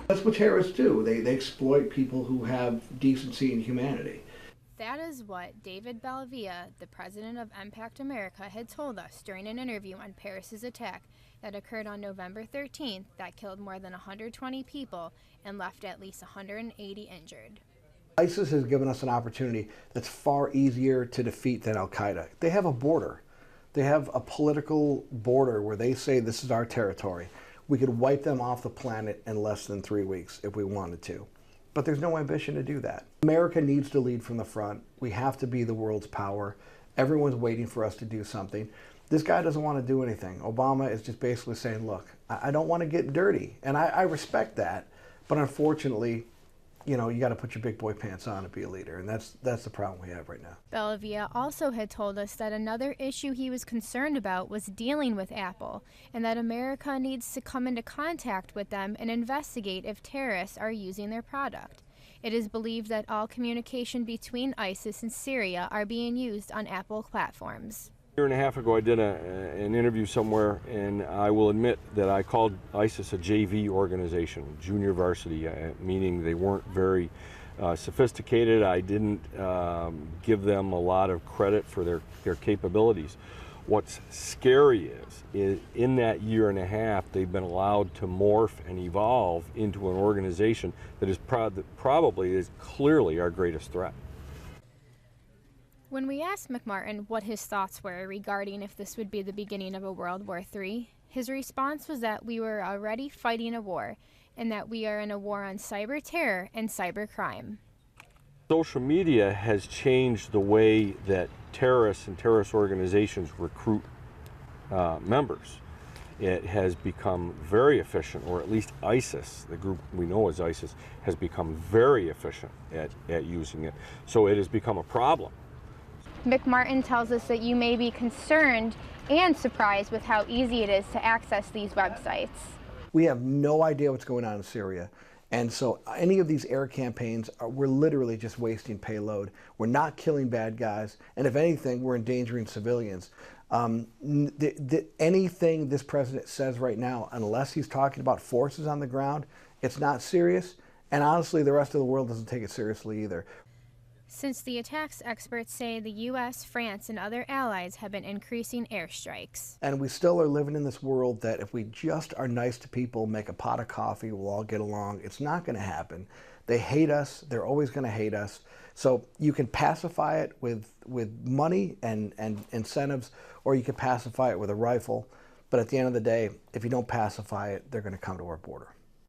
That's what terrorists do. They exploit people who have decency and humanity. That is what David Bellavia, the president of Impact America, had told us during an interview on Paris's attack that occurred on November 13th that killed more than 120 people and left at least 180 injured. ISIS has given us an opportunity that's far easier to defeat than Al-Qaeda. They have a border. They have a political border where they say this is our territory. We could wipe them off the planet in less than 3 weeks if we wanted to. But there's no ambition to do that. America needs to lead from the front. We have to be the world's power. Everyone's waiting for us to do something. This guy doesn't want to do anything. Obama is just basically saying, look, I don't want to get dirty. And I respect that. But unfortunately, you got to put your big boy pants on and be a leader. And that's the problem we have right now. Bellavia also had told us that another issue he was concerned about was dealing with Apple, and that America needs to come into contact with them and investigate if terrorists are using their product. It is believed that all communication between ISIS and Syria are being used on Apple platforms. A year and a half ago, I did an interview somewhere, and I will admit that I called ISIS a JV organization, junior varsity, meaning they weren't very sophisticated. I didn't give them a lot of credit for their capabilities. What's scary is in that year and a half, they've been allowed to morph and evolve into an organization that is probably is clearly our greatest threat. When we asked McMartin what his thoughts were regarding if this would be the beginning of a World War III, his response was that we were already fighting a war, and that we are in a war on cyber terror and cyber crime. Social media has changed the way that terrorists and terrorist organizations recruit members. It has become very efficient, or at least ISIS, the group we know as ISIS, has become very efficient at using it. So it has become a problem. McMartin tells us that you may be concerned and surprised with how easy it is to access these websites. We have no idea what's going on in Syria. And so any of these air campaigns, we're literally just wasting payload. We're not killing bad guys. And if anything, we're endangering civilians. Anything this president says right now, unless he's talking about forces on the ground, it's not serious. And honestly, the rest of the world doesn't take it seriously either. Since the attacks, experts say the U.S., France, and other allies have been increasing airstrikes. And we still are living in this world that if we just are nice to people, make a pot of coffee, we'll all get along. It's not going to happen. They hate us. They're always going to hate us. So you can pacify it with money and incentives, or you can pacify it with a rifle. But at the end of the day, if you don't pacify it, they're going to come to our border.